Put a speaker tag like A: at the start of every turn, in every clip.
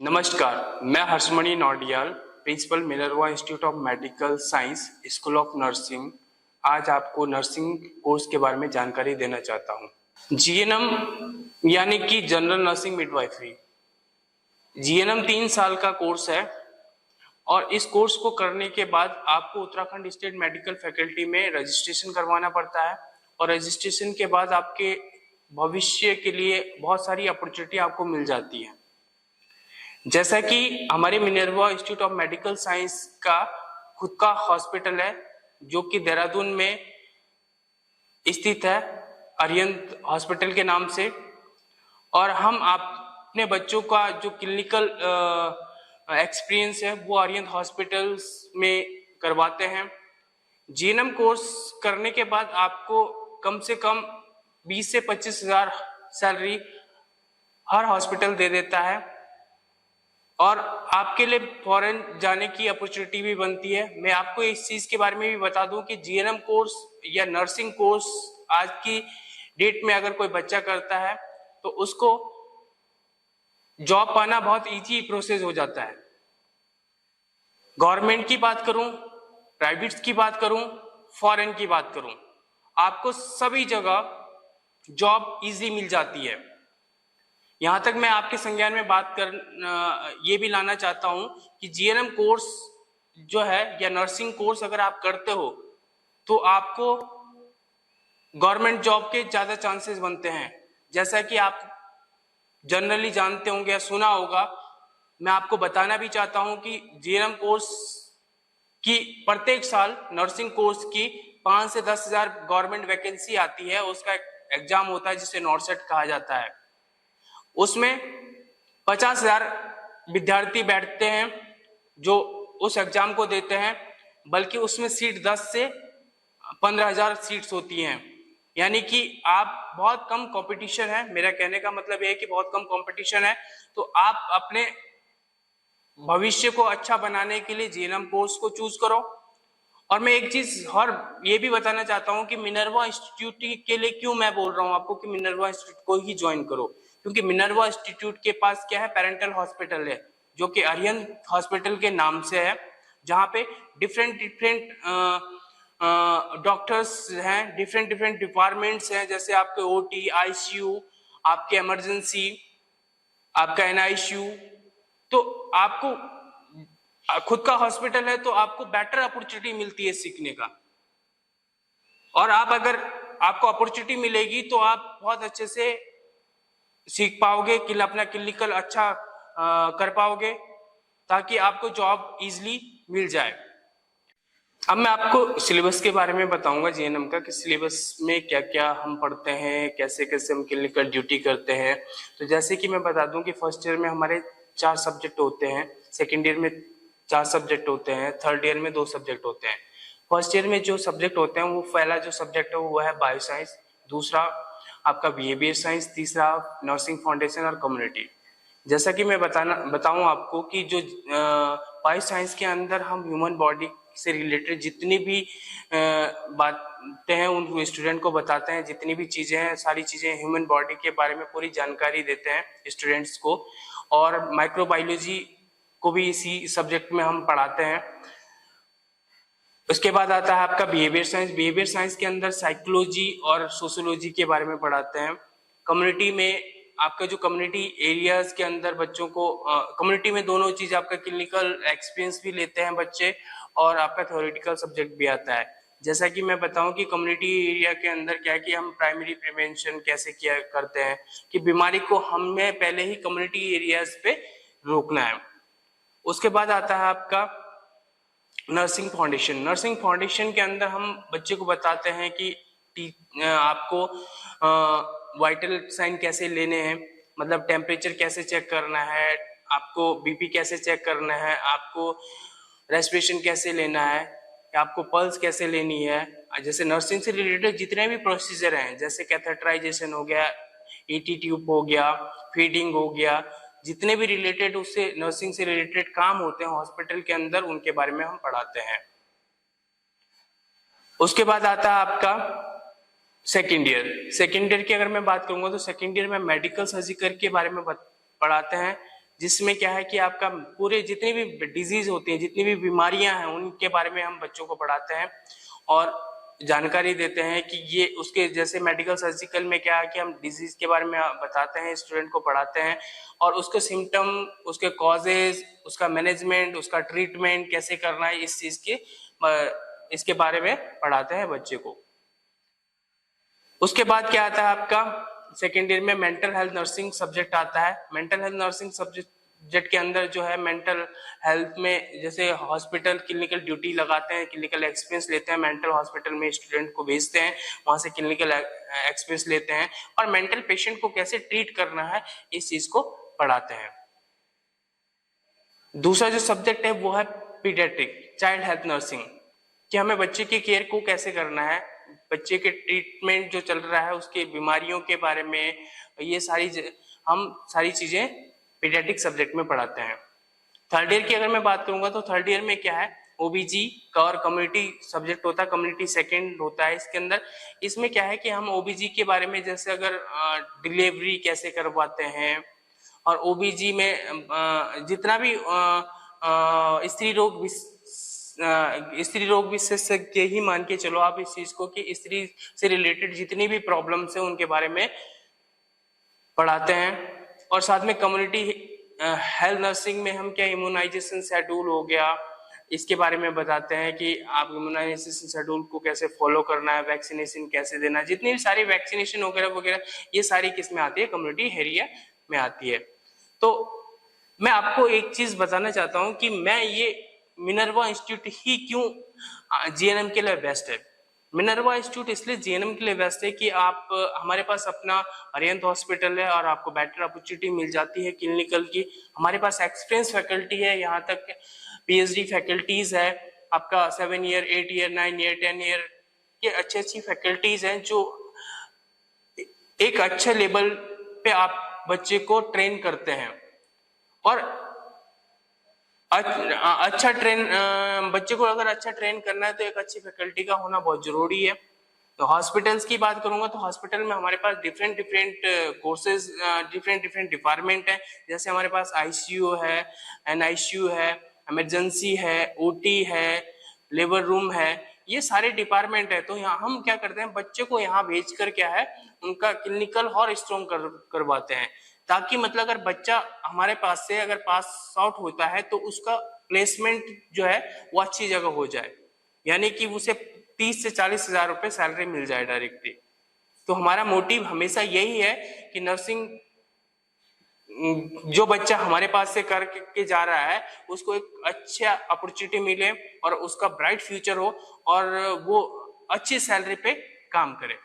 A: नमस्कार, मैं Harshmani Naudiyal, principal Minerva institute of medical science, school of nursing. आज आपको नर्सिंग कोर्स के बारे में जानकारी देना चाहता हूँ। जीएनएम यानी कि जनरल नर्सिंग मिडवाइफरी। जीएनएम 3 साल का कोर्स है और इस कोर्स को करने के बाद आपको उत्तराखंड स्टेट मेडिकल फैकल्टी में रजिस्ट्रेशन करवाना पड़ता है और रजिस्ट्रेशन के बाद आपके भविष्य के लिए बहुत सारी अपॉर्चुनिटी आपको मिल जाती है। जैसा कि हमारे Minerva institute of medical science का खुद का हॉस्पिटल है जो कि देहरादून में स्थित है, अरिहंत हॉस्पिटल के नाम से। और हम अपने बच्चों का जो क्लिनिकल एक्सपीरियंस है वो अरिहंत हॉस्पिटल्स में करवाते हैं। जीएनएम कोर्स करने के बाद आपको कम से कम 20 से 25 हजार सैलरी हर हॉस्पिटल दे देता है और आपके लिए फॉरेन जाने की अपॉर्चुनिटी भी बनती है। मैं आपको इस चीज के बारे में भी बता दूं कि जीएनएम कोर्स या नर्सिंग कोर्स आज की डेट में अगर कोई बच्चा करता है तो उसको जॉब पाना बहुत इजी प्रोसेस हो जाता है। गवर्नमेंट की बात करूं, प्राइवेट की बात करूं, फॉरेन की बात करूं, आपको सभी जगह जॉब इजी मिल जाती है। यहां तक मैं आपके संज्ञान में बात कर ये भी लाना चाहता हूं कि जीएनएम कोर्स जो है या नर्सिंग कोर्स अगर आप करते हो तो आपको गवर्नमेंट जॉब के ज्यादा चांसेस बनते हैं। जैसा कि आप जनरली जानते होंगे या सुना होगा, मैं आपको बताना भी चाहता हूं कि जीएनएम कोर्स की प्रत्येक साल नर्सिंग कोर्स की 5 से 10 हजार गवर्नमेंट वैकेंसी आती है। उसका एग्जाम होता है जिसे नॉर्सेट कहा जाता है। उसमें 50,000 विद्यार्थी बैठते हैं जो उस एग्जाम को देते हैं, बल्कि उसमें सीट 10 से 15,000 सीट्स होती हैं। यानी कि आप बहुत कम कंपटीशन है। मेरा कहने का मतलब यह है कि बहुत कम कंपटीशन है, तो आप अपने भविष्य को अच्छा बनाने के लिए जीएनएम कोर्स को चूज करो। और मैं एक चीज और ये भी बताना चाहता हूं कि मिनर्वा इंस्टीट्यूट के लिए क्यों मैं बोल रहा हूं आपको कि मिनर्वा इंस्टीट्यूट को ही ज्वाइन करो, क्योंकि मिनर्वा इंस्टीट्यूट के पास क्या है, पेरेंटल हॉस्पिटल है जो कि अरिहंत हॉस्पिटल के नाम से है, जहां पे डिफरेंट डॉक्टर्स हैं, डिफरेंट डिपार्टमेंट्स हैं, जैसे आपके ओटी, आईसीयू, आपके इमरजेंसी, आपका एनआईसीयू। तो आपको खुद का हॉस्पिटल है तो आपको बेटर अपॉर्चुनिटी मिलती है सीखने का। और आप अगर आपको अपॉर्चुनिटी मिलेगी तो आप बहुत अच्छे से सीख पाओगे कि अपना क्लिनिकल अच्छा कर पाओगे ताकि आपको जॉब इजीली मिल जाए। अब मैं आपको सिलेबस के बारे में बताऊंगा जीएनएम का कि सिलेबस में क्या क्या हम पढ़ते हैं, कैसे कैसे हम क्लिनिकल ड्यूटी करते हैं। तो जैसे कि मैं बता दूं कि फर्स्ट ईयर में हमारे 4 सब्जेक्ट होते हैं, सेकेंड ईयर में 4 सब्जेक्ट होते हैं, थर्ड ईयर में 2 सब्जेक्ट होते हैं। फर्स्ट ईयर में जो सब्जेक्ट होते हैं वो पहला जो सब्जेक्ट है वो है बायो साइंस, दूसरा आपका बिहेवियर साइंस, तीसरा नर्सिंग फाउंडेशन और कम्युनिटी। जैसा कि मैं बताऊं आपको कि जो बायो साइंस के अंदर हम ह्यूमन बॉडी से रिलेटेड जितनी भी बातें हैं उन स्टूडेंट को बताते हैं, जितनी भी चीजें हैं सारी चीजें ह्यूमन बॉडी के बारे में पूरी जानकारी देते हैं स्टूडेंट्स को। और माइक्रोबायोलॉजी को भी इसी सब्जेक्ट में हम पढ़ाते हैं। उसके बाद आता है आपका बिहेवियर साइंस। बिहेवियर साइंस के अंदर साइकोलॉजी और सोशियोलॉजी के बारे में पढ़ाते हैं। कम्युनिटी में आपका जो कम्युनिटी एरियाज के अंदर बच्चों को कम्युनिटी में दोनों चीज, आपका क्लिनिकल एक्सपीरियंस भी लेते हैं बच्चे और आपका थ्योरेटिकल सब्जेक्ट भी आता है। जैसा कि मैं बताऊं कि कम्युनिटी एरिया के अंदर क्या है कि हम प्राइमरी प्रिवेंशन कैसे किया करते हैं कि बीमारी को हमें पहले ही कम्युनिटी एरियाज पे रोकना है। उसके बाद आता है आपका नर्सिंग फाउंडेशन। नर्सिंग फाउंडेशन के अंदर हम बच्चे को बताते हैं कि आपको वाइटल साइन कैसे लेने हैं, मतलब टेम्परेचर कैसे चेक करना है, आपको बीपी कैसे चेक करना है, आपको रेस्पिरेशन कैसे लेना है, आपको पल्स कैसे लेनी है। जैसे नर्सिंग से रिलेटेड जितने भी प्रोसीजर हैं, जैसे कैथेटराइजेशन हो गया, ईटी ट्यूब हो गया, फीडिंग हो गया, जितने भी रिलेटेड उससे नर्सिंग से रिलेटेड काम होते हैं हॉस्पिटल के अंदर, उनके बारे में हम पढ़ाते हैं। उसके बाद आता है आपका सेकेंड ईयर। सेकेंड ईयर की अगर मैं बात करूंगा तो सेकेंड ईयर में मेडिकल सर्जिकल के बारे में पढ़ाते हैं, जिसमें क्या है कि आपका पूरे जितनी भी डिजीज होती हैं, जितनी भी बीमारियां हैं, उनके बारे में हम बच्चों को पढ़ाते हैं और जानकारी देते हैं कि ये उसके जैसे मेडिकल सर्जिकल में क्या है कि हम डिजीज के बारे में बताते हैं, स्टूडेंट को पढ़ाते हैं और उसके सिम्टम, उसके कॉजेज, उसका मैनेजमेंट, उसका ट्रीटमेंट कैसे करना है, इस चीज के इसके बारे में पढ़ाते हैं बच्चे को। उसके बाद क्या आता है आपका सेकेंड ईयर में मेंटल हेल्थ नर्सिंग सब्जेक्ट आता है। मेंटल हेल्थ नर्सिंग सब्जेक्ट के अंदर जो है मेंटल हेल्थ में जैसे हॉस्पिटल क्लिनिकल ड्यूटी लगाते हैं, क्लिनिकल एक्सपीरियंस लेते हैं, मेंटल हॉस्पिटल में स्टूडेंट को भेजते हैं, वहां से क्लिनिकल एक्सपीरियंस लेते हैं और मेंटल पेशेंट को कैसे ट्रीट करना है इस चीज को पढ़ाते हैं। दूसरा जो सब्जेक्ट है वो है पीडियाट्रिक चाइल्ड हेल्थ नर्सिंग, कि हमें बच्चे की केयर को कैसे करना है, बच्चे के ट्रीटमेंट जो चल रहा है उसके बीमारियों के बारे में, ये हम सारी चीजें पीडियाट्रिक सब्जेक्ट में पढ़ाते हैं। थर्ड ईयर की अगर मैं बात करूंगा तो थर्ड ईयर में क्या है, ओबीजी का और कम्युनिटी सब्जेक्ट होता है, कम्युनिटी सेकंड होता है इसके अंदर। इसमें क्या है कि हम ओबीजी के बारे में जैसे अगर डिलीवरी कैसे करवाते हैं और ओबीजी में जितना भी स्त्री रोग विशेषज्ञ ही मान के चलो आप इस चीज को, कि स्त्री से रिलेटेड जितनी भी प्रॉब्लम्स है उनके बारे में पढ़ाते हैं। और साथ में कम्युनिटी हेल्थ नर्सिंग में हम क्या इम्यूनाइजेशन शेड्यूल हो गया, इसके बारे में बताते हैं कि आप इम्यूनाइजेशन शेड्यूल को कैसे फॉलो करना है, वैक्सीनेशन कैसे देना है, जितनी भी सारी वैक्सीनेशन वगैरह वगैरह ये सारी किस में आती है, कम्युनिटी एरिया में आती है। तो मैं आपको एक चीज बताना चाहता हूं कि मैं ये मिनर्वा इंस्टीट्यूट ही क्यों जीएनएम के लिए बेस्ट है। मिनर्वा इंस्टीट्यूट इसलिए जीएनएम के लिए बेस्ट है कि आप हमारे पास अपना अरिहंत हॉस्पिटल है और आपको बेटर अपॉर्चुनिटी मिल जाती है क्लिनिकल की। हमारे पास एक्सपीरियंस फैकल्टी है, यहाँ तक पीएचडी फैकल्टीज है, आपका 7 ईयर 8 ईयर 9 ईयर 10 ईयर के अच्छी फैकल्टीज हैं जो एक अच्छे लेवल पे आप बच्चे को ट्रेन करते हैं। और अच्छा बच्चे को अगर अच्छा ट्रेन करना है तो एक अच्छी फैकल्टी का होना बहुत जरूरी है। तो हॉस्पिटल्स की बात करूंगा तो हॉस्पिटल में हमारे पास डिफरेंट कोर्सेज, डिफरेंट डिपार्टमेंट है। जैसे हमारे पास आईसीयू है, एनआईसीयू है, इमरजेंसी है, ओटी है, लेबर रूम है, ये सारे डिपार्टमेंट है। तो यहाँ हम क्या करते हैं, बच्चे को यहाँ भेजकर क्या है उनका क्लिनिकल और स्ट्रॉन्ग करवाते हैं, ताकि मतलब अगर बच्चा हमारे पास से अगर पास आउट होता है तो उसका प्लेसमेंट जो है वो अच्छी जगह हो जाए, यानी कि उसे 30 से 40 हजार रुपए सैलरी मिल जाए डायरेक्टली। तो हमारा मोटिव हमेशा यही है कि नर्सिंग जो बच्चा हमारे पास से करके जा रहा है उसको एक अच्छा अपॉर्चुनिटी मिले और उसका ब्राइट फ्यूचर हो और वो अच्छी सैलरी पे काम करे।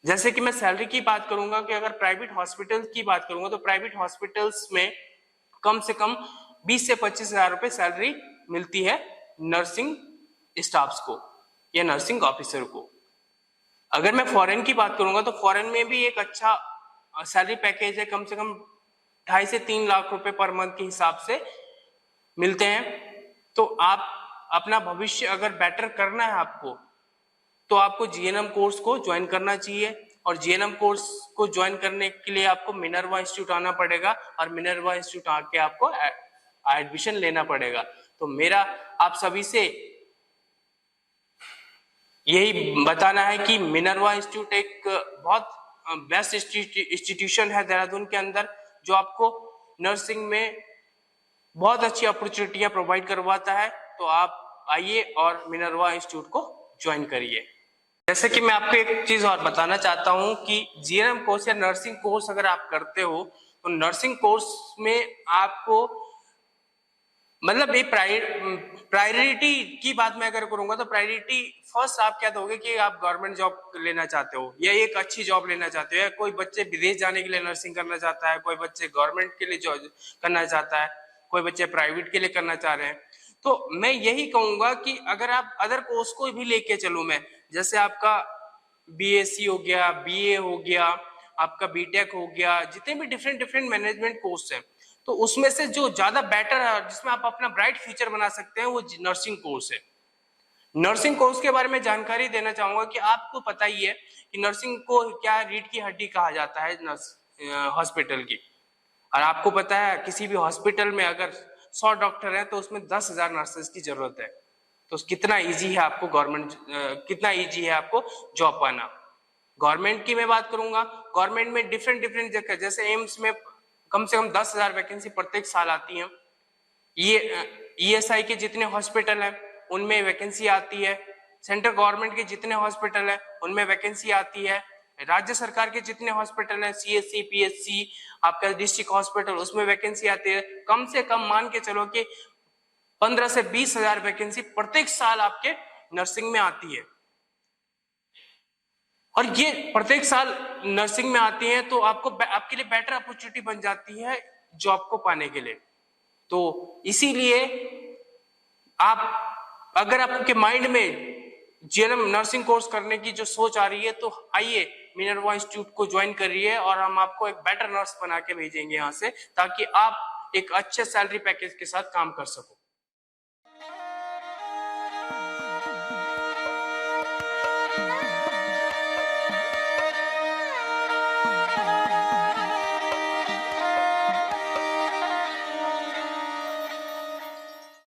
A: जैसे कि मैं सैलरी की बात करूंगा कि अगर प्राइवेट हॉस्पिटल की बात करूंगा तो प्राइवेट हॉस्पिटल्स में कम से कम 20 से 25 हजार रुपए सैलरी मिलती है नर्सिंग स्टाफ्स को या नर्सिंग ऑफिसर को। अगर मैं फॉरेन की बात करूंगा तो फॉरेन में भी एक अच्छा सैलरी पैकेज है, कम से कम 2.5 से 3 लाख रुपए पर मंथ के हिसाब से मिलते हैं। तो आप अपना भविष्य अगर बेटर करना है आपको तो आपको जीएनएम कोर्स को ज्वाइन करना चाहिए और जीएनएम कोर्स को ज्वाइन करने के लिए आपको मिनर्वा इंस्टीट्यूट आना पड़ेगा और मिनर्वा इंस्टीट्यूट आके आपको एडमिशन लेना पड़ेगा। तो मेरा आप सभी से यही बताना है कि मिनर्वा इंस्टीट्यूट एक बहुत बेस्ट इंस्टीट्यूशन है देहरादून के अंदर, जो आपको नर्सिंग में बहुत अच्छी अपॉर्चुनिटियां प्रोवाइड करवाता है। तो आप आइए और मिनर्वा इंस्टीट्यूट को ज्वाइन करिए। जैसे कि मैं आपको एक चीज और बताना चाहता हूं कि जीएनएम कोर्स या नर्सिंग कोर्स अगर आप करते हो तो नर्सिंग कोर्स में आपको मतलब ये प्रायोरिटी की बात मैं अगर करूंगा तो प्रायोरिटी फर्स्ट आप क्या दोगे कि आप गवर्नमेंट जॉब लेना चाहते हो या एक अच्छी जॉब लेना चाहते हो, या कोई बच्चे विदेश जाने के लिए नर्सिंग करना चाहता है, कोई बच्चे गवर्नमेंट के लिए जॉब करना चाहता है, कोई बच्चे प्राइवेट के लिए करना चाह रहे हैं। तो मैं यही कहूंगा कि अगर आप अदर कोर्स को भी लेके चलूं मैं, जैसे आपका बीएससी हो गया, बीए हो गया, आपका बीटेक हो गया, जितने भी डिफरेंट मैनेजमेंट कोर्स है, तो उसमें से जो ज्यादा बेटर है जिसमें आप अपना ब्राइट फ्यूचर बना सकते हैं वो नर्सिंग कोर्स है। नर्सिंग कोर्स के बारे में जानकारी देना चाहूंगा कि आपको पता ही है कि नर्सिंग को क्या रीढ़ की हड्डी कहा जाता है नर्स हॉस्पिटल की। और आपको पता है किसी भी हॉस्पिटल में अगर 100 डॉक्टर हैं तो उसमें 10,000 नर्सेस की जरूरत है। तो कितना इजी है आपको कितना इजी है आपको जॉब पाना। गवर्नमेंट की मैं बात करूंगा, गवर्नमेंट में डिफरेंट डिफरेंट जगह, जैसे एम्स में कम से कम 10,000 वैकेंसी प्रत्येक साल आती है। ये ईएसआई के जितने हॉस्पिटल हैं उनमें वैकेंसी आती है, सेंट्रल गवर्नमेंट के जितने हॉस्पिटल हैं उनमें वैकेंसी आती है, राज्य सरकार के जितने हॉस्पिटल हैं सीएससी पीएचसी आपका डिस्ट्रिक्ट हॉस्पिटल उसमें वैकेंसी आती है। कम से कम मान के चलो कि 15 से 20,000 वैकेंसी प्रत्येक साल आपके नर्सिंग में आती है। और ये प्रत्येक साल नर्सिंग में आती है तो आपके लिए बेटर अपॉर्चुनिटी बन जाती है जॉब को पाने के लिए। तो इसीलिए आप अगर आपके माइंड में जीएनएम नर्सिंग कोर्स करने की जो सोच आ रही है तो आइए मिनर्वा इंस्टीट्यूट को ज्वाइन करिए और हम आपको एक बेटर नर्स बना के भेजेंगे यहाँ से, ताकि आप एक अच्छे सैलरी पैकेज के साथ काम कर सको।